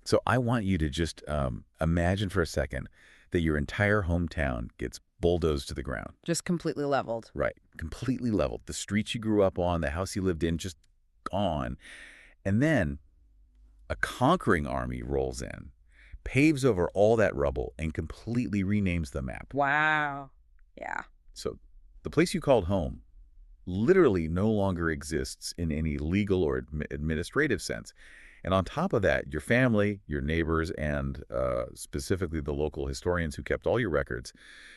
So I want you to just imagine for a second that your entire hometown gets bulldozed to the ground. Just completely leveled. Right. Completely leveled. The streets you grew up on, the house you lived in, just gone. And then a conquering army rolls in, paves over all that rubble, and completely renames the map. Wow. Yeah. So the place you called home literally no longer exists in any legal or administrative sense. And on top of that, your family, your neighbors, and specifically the local historians who kept all your records,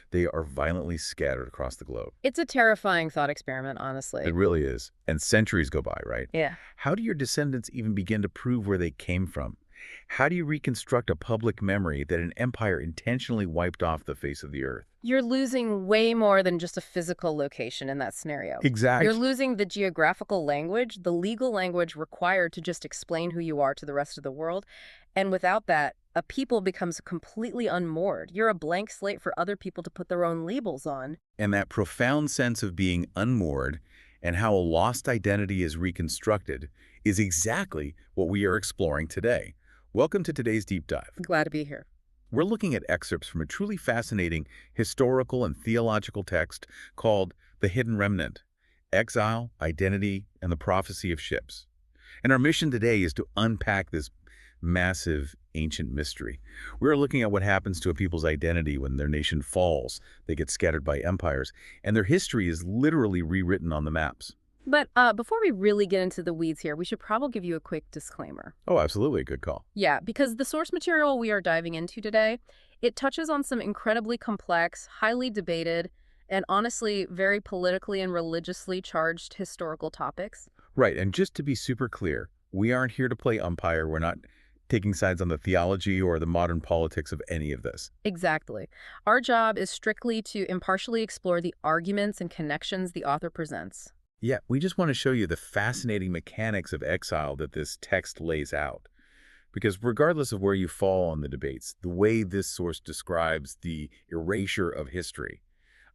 they are violently scattered across the globe. It's a terrifying thought experiment, honestly. It really is. And centuries go by, right? Yeah. How do your descendants even begin to prove where they came from? How do you reconstruct a public memory that an empire intentionally wiped off the face of the earth? You're losing way more than just a physical location in that scenario. Exactly. You're losing the geographical language, the legal language required to just explain who you are to the rest of the world. And without that, a people becomes completely unmoored. You're a blank slate for other people to put their own labels on. And that profound sense of being unmoored and how a lost identity is reconstructed is exactly what we are exploring today. Welcome to today's Deep Dive. Glad to be here. We're looking at excerpts from a truly fascinating historical and theological text called The Hidden Remnant, Exile, Identity, and the Prophecy of Ships. And our mission today is to unpack this massive ancient mystery. We're looking at what happens to a people's identity when their nation falls, they get scattered by empires, and their history is literally rewritten on the maps. But before we really get into the weeds here, we should probably give you a quick disclaimer. Oh, absolutely. Good call. Yeah, because the source material we are diving into today, it touches on some incredibly complex, highly debated, and honestly very politically and religiously charged historical topics. Right, and just to be super clear, we aren't here to play umpire. We're not taking sides on the theology or the modern politics of any of this. Exactly. Our job is strictly to impartially explore the arguments and connections the author presents. Yeah, we just want to show you the fascinating mechanics of exile that this text lays out. Because regardless of where you fall on the debates, the way this source describes the erasure of history,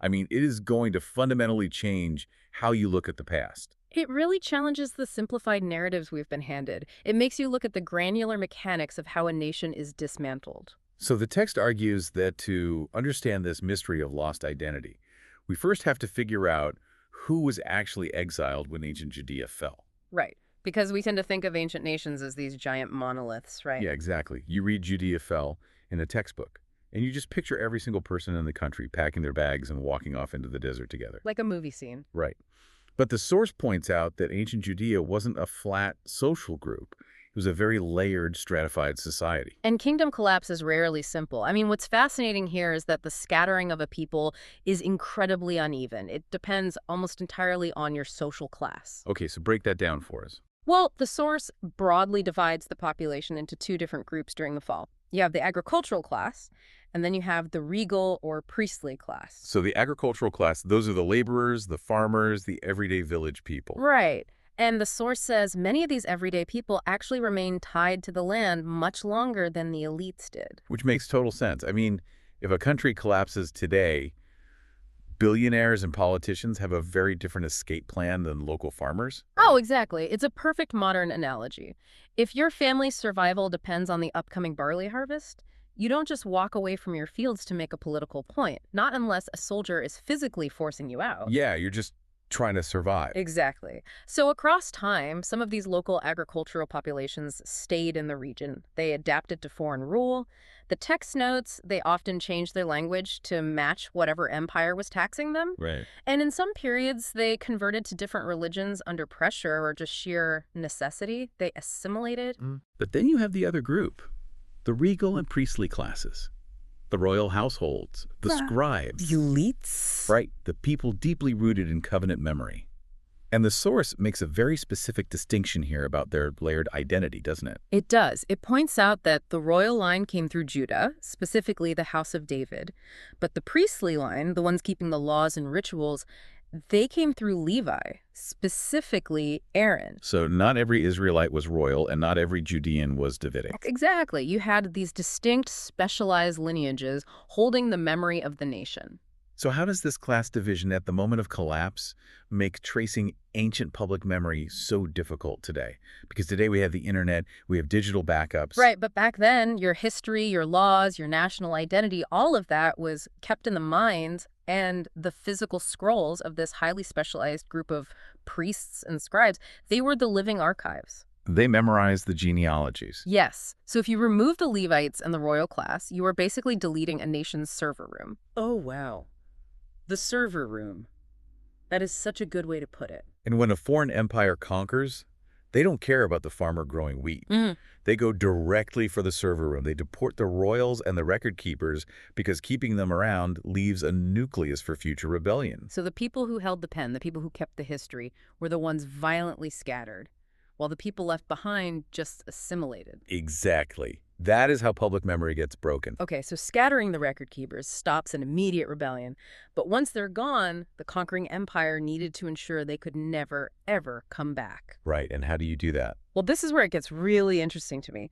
I mean, it is going to fundamentally change how you look at the past. It really challenges the simplified narratives we've been handed. It makes you look at the granular mechanics of how a nation is dismantled. So the text argues that to understand this mystery of lost identity, we first have to figure out who was actually exiled when ancient Judea fell. Right. Because we tend to think of ancient nations as these giant monoliths, right? Yeah, exactly. You read Judea fell in a textbook, and you just picture every single person in the country packing their bags and walking off into the desert together. Like a movie scene. Right. But the source points out that ancient Judea wasn't a flat social group. It was a very layered, stratified society. And kingdom collapse is rarely simple. I mean, what's fascinating here is that the scattering of a people is incredibly uneven. It depends almost entirely on your social class. Okay, so break that down for us. Well, the source broadly divides the population into two different groups during the fall. You have the agricultural class, and then you have the regal or priestly class. So the agricultural class, those are the laborers, the farmers, the everyday village people. Right. And the source says many of these everyday people actually remain tied to the land much longer than the elites did. Which makes total sense. I mean, if a country collapses today, billionaires and politicians have a very different escape plan than local farmers. Oh, exactly. It's a perfect modern analogy. If your family's survival depends on the upcoming barley harvest, you don't just walk away from your fields to make a political point, not unless a soldier is physically forcing you out. Yeah, you're just trying to survive. Exactly. So across time, some of these local agricultural populations stayed in the region. They adapted to foreign rule. The text notes they often changed their language to match whatever empire was taxing them. Right. And in some periods, they converted to different religions under pressure or just sheer necessity. They assimilated. But then you have the other group, the regal and priestly classes. The royal households, the scribes. The elites. Right, the people deeply rooted in covenant memory. And the source makes a very specific distinction here about their layered identity, doesn't it? It does. It points out that the royal line came through Judah, specifically the house of David. But the priestly line, the ones keeping the laws and rituals, they came through Levi, specifically Aaron. So not every Israelite was royal and not every Judean was Davidic. Exactly. You had these distinct, specialized lineages holding the memory of the nation. So how does this class division at the moment of collapse make tracing ancient public memory so difficult today? Because today we have the internet, we have digital backups. Right, but back then, your history, your laws, your national identity, all of that was kept in the minds and the physical scrolls of this highly specialized group of priests and scribes. They were the living archives. They memorize the genealogies. Yes. So if you remove the Levites and the royal class, you are basically deleting a nation's server room. Oh, wow. The server room. That is such a good way to put it. And when a foreign empire conquers, they don't care about the farmer growing wheat. They go directly for the server room. They deport the royals and the record keepers because keeping them around leaves a nucleus for future rebellion. So the people who held the pen, the people who kept the history, were the ones violently scattered, while the people left behind just assimilated. Exactly. That is how public memory gets broken. Okay, so scattering the record keepers stops an immediate rebellion. But once they're gone, the conquering empire needed to ensure they could never, ever come back. Right, and how do you do that? Well, this is where it gets really interesting to me.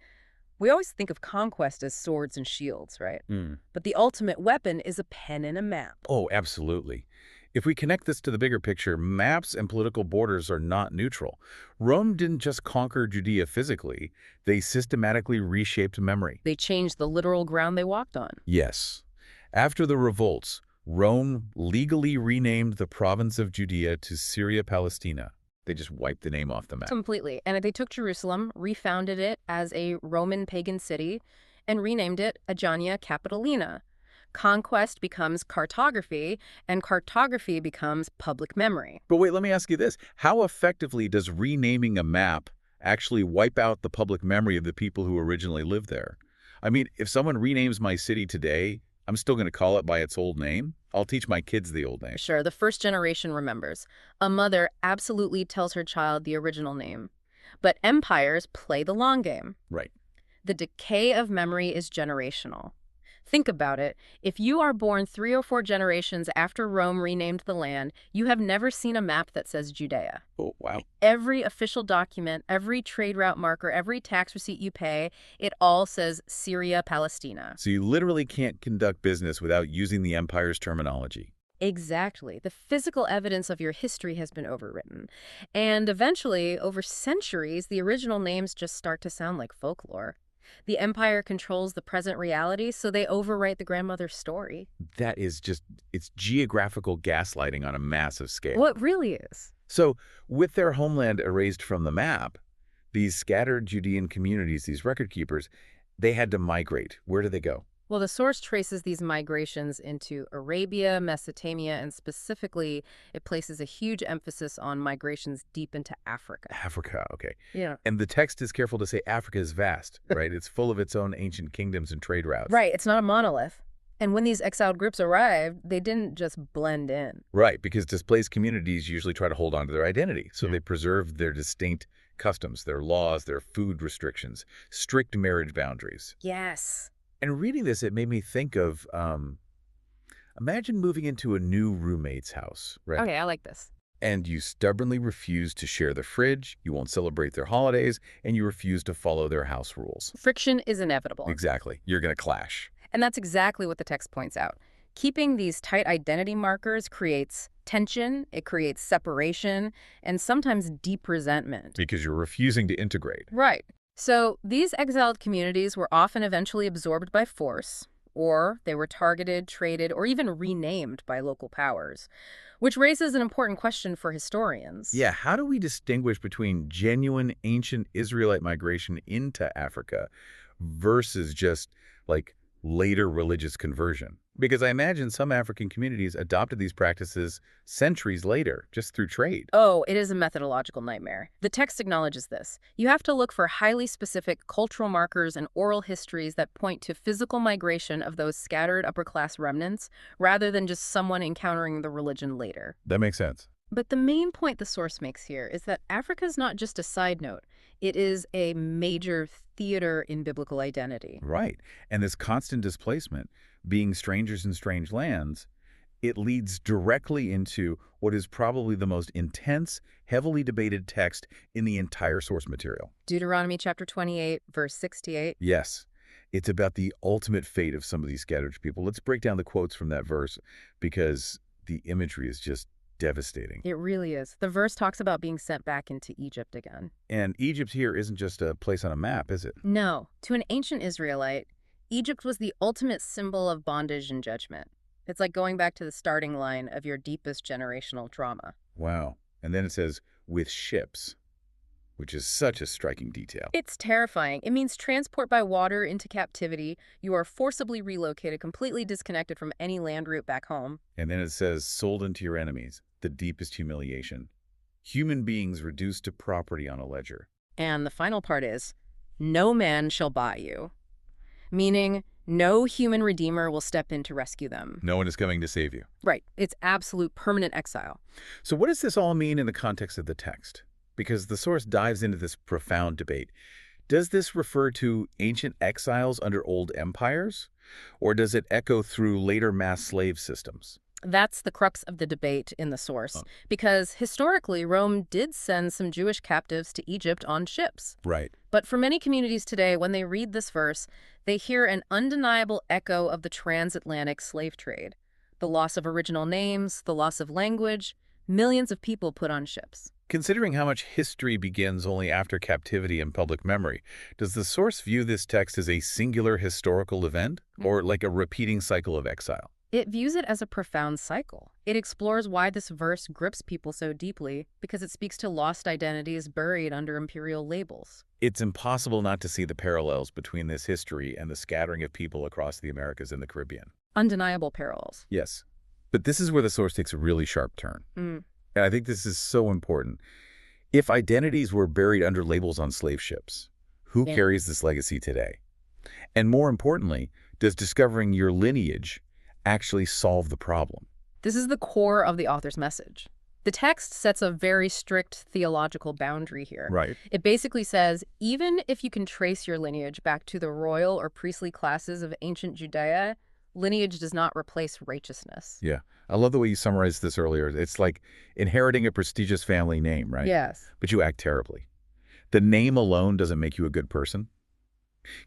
We always think of conquest as swords and shields, right? But the ultimate weapon is a pen and a map. Oh, absolutely. If we connect this to the bigger picture, maps and political borders are not neutral. Rome didn't just conquer Judea physically, they systematically reshaped memory. They changed the literal ground they walked on. Yes. After the revolts, Rome legally renamed the province of Judea to Syria-Palestina. They just wiped the name off the map. Completely. And they took Jerusalem, refounded it as a Roman pagan city, and renamed it Adjania Capitolina. Conquest becomes cartography, and cartography becomes public memory. But wait, let me ask you this. How effectively does renaming a map actually wipe out the public memory of the people who originally lived there? I mean, if someone renames my city today, I'm still going to call it by its old name. I'll teach my kids the old name. Sure, the first generation remembers. A mother absolutely tells her child the original name. But empires play the long game. Right. The decay of memory is generational. Think about it. If you are born 3 or 4 generations after Rome renamed the land, you have never seen a map that says Judea. Oh, wow. Every official document, every trade route marker, every tax receipt you pay, it all says Syria, Palestina. So you literally can't conduct business without using the empire's terminology. Exactly. The physical evidence of your history has been overwritten. And eventually, over centuries, the original names just start to sound like folklore. The empire controls the present reality, so they overwrite the grandmother's story. That is just, it's geographical gaslighting on a massive scale. Well, it really is. So with their homeland erased from the map, these scattered Judean communities, these record keepers, they had to migrate. Where do they go? Well, the source traces these migrations into Arabia, Mesopotamia, and specifically, it places a huge emphasis on migrations deep into Africa. Africa, okay. Yeah. And the text is careful to say Africa is vast, right? It's full of its own ancient kingdoms and trade routes. Right, it's not a monolith. And when these exiled groups arrived, they didn't just blend in. Right, because displaced communities usually try to hold on to their identity. So they preserve their distinct customs, their laws, their food restrictions, strict marriage boundaries. Yes. And reading this, it made me think of, imagine moving into a new roommate's house, right? Okay, I like this. And you stubbornly refuse to share the fridge, you won't celebrate their holidays, and you refuse to follow their house rules. Friction is inevitable. Exactly. You're going to clash. And that's exactly what the text points out. Keeping these tight identity markers creates tension, it creates separation, and sometimes deep resentment. Because you're refusing to integrate. Right. So these exiled communities were often eventually absorbed by force, or they were targeted, traded, or even renamed by local powers, which raises an important question for historians. Yeah, how do we distinguish between genuine ancient Israelite migration into Africa versus just, like, later religious conversion? Because I imagine some African communities adopted these practices centuries later, just through trade. Oh, it is a methodological nightmare. The text acknowledges this. You have to look for highly specific cultural markers and oral histories that point to physical migration of those scattered upper-class remnants, rather than just someone encountering the religion later. That makes sense. But the main point the source makes here is that Africa is not just a side note. It is a major theater in biblical identity. Right. And this constant displacement, being strangers in strange lands, it leads directly into what is probably the most intense, heavily debated text in the entire source material. Deuteronomy chapter 28, verse 68. Yes. It's about the ultimate fate of some of these scattered people. Let's break down the quotes from that verse because the imagery is just devastating. It really is. The verse talks about being sent back into Egypt again. And Egypt here isn't just a place on a map, is it? No, to an ancient Israelite, Egypt was the ultimate symbol of bondage and judgment. It's like going back to the starting line of your deepest generational trauma. Wow. And then it says, with ships, which is such a striking detail. It's terrifying. It means transport by water into captivity. You are forcibly relocated, completely disconnected from any land route back home. And then it says, sold into your enemies, the deepest humiliation. Human beings reduced to property on a ledger. And the final part is, no man shall buy you. Meaning, no human redeemer will step in to rescue them. No one is coming to save you. Right. It's absolute permanent exile. So what does this all mean in the context of the text? Because the source dives into this profound debate. Does this refer to ancient exiles under old empires? Or does it echo through later mass slave systems? That's the crux of the debate in the source, because historically Rome did send some Jewish captives to Egypt on ships. Right. But for many communities today, when they read this verse, they hear an undeniable echo of the transatlantic slave trade. The loss of original names, the loss of language, millions of people put on ships. Considering how much history begins only after captivity and public memory, does the source view this text as a singular historical event or like a repeating cycle of exile? It views it as a profound cycle. It explores why this verse grips people so deeply because it speaks to lost identities buried under imperial labels. It's impossible not to see the parallels between this history and the scattering of people across the Americas and the Caribbean. Undeniable parallels. Yes. But this is where the source takes a really sharp turn. And I think this is so important. If identities were buried under labels on slave ships, who carries this legacy today? And more importantly, does discovering your lineage actually solve the problem? This is the core of the author's message. The text sets a very strict theological boundary here. Right. It basically says, even if you can trace your lineage back to the royal or priestly classes of ancient Judea, lineage does not replace righteousness. Yeah. I love the way you summarized this earlier. It's like inheriting a prestigious family name, right? Yes. But you act terribly. The name alone doesn't make you a good person.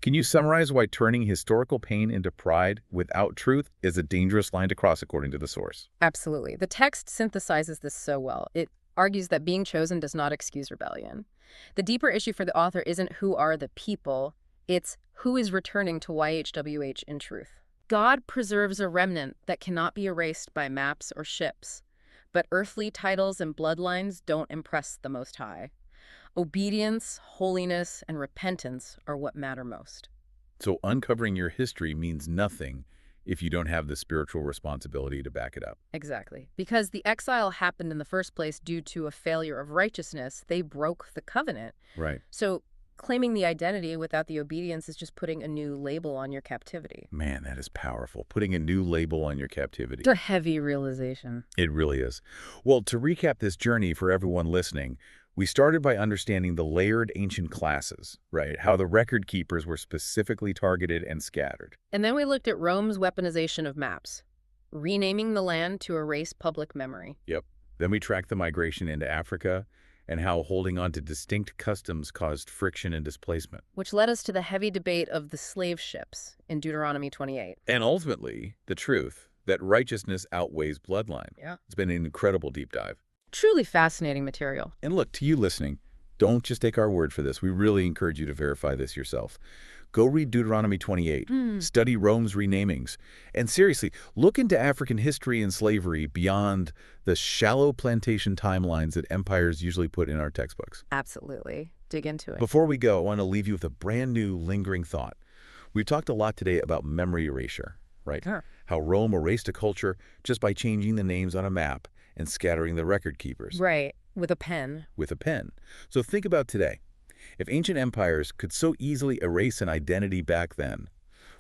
Can you summarize why turning historical pain into pride without truth is a dangerous line to cross according to the source? Absolutely. The text synthesizes this so well. It argues that being chosen does not excuse rebellion. The deeper issue for the author isn't who are the people, it's who is returning to YHWH in truth. God preserves a remnant that cannot be erased by maps or ships, but earthly titles and bloodlines don't impress the Most High. Obedience, holiness, and repentance are what matter most. So uncovering your history means nothing if you don't have the spiritual responsibility to back it up. Exactly. Because the exile happened in the first place due to a failure of righteousness. They broke the covenant. Right. So claiming the identity without the obedience is just putting a new label on your captivity. Man, that is powerful. Putting a new label on your captivity. It's a heavy realization. It really is. Well, to recap this journey for everyone listening, we started by understanding the layered ancient classes, right? How the record keepers were specifically targeted and scattered. And then we looked at Rome's weaponization of maps, renaming the land to erase public memory. Yep. Then we tracked the migration into Africa and how holding on to distinct customs caused friction and displacement. Which led us to the heavy debate of the slave ships in Deuteronomy 28. And ultimately, the truth that righteousness outweighs bloodline. Yeah. It's been an incredible deep dive. Truly fascinating material. And look, to you listening, don't just take our word for this. We really encourage you to verify this yourself. Go read Deuteronomy 28, study Rome's renamings, and seriously, look into African history and slavery beyond the shallow plantation timelines that empires usually put in our textbooks. Absolutely. Dig into it. Before we go, I want to leave you with a brand new lingering thought. We've talked a lot today about memory erasure, right? Sure. How Rome erased a culture just by changing the names on a map and scattering the record keepers. Right. With a pen. With a pen. So think about today. If ancient empires could so easily erase an identity back then,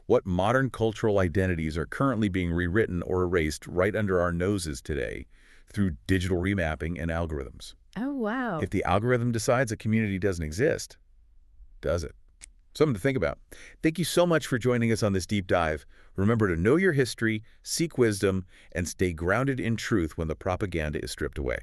what modern cultural identities are currently being rewritten or erased right under our noses today through digital remapping and algorithms? Oh, wow. If the algorithm decides a community doesn't exist, does it? Something to think about. Thank you so much for joining us on this deep dive. Remember to know your history, seek wisdom, and stay grounded in truth when the propaganda is stripped away.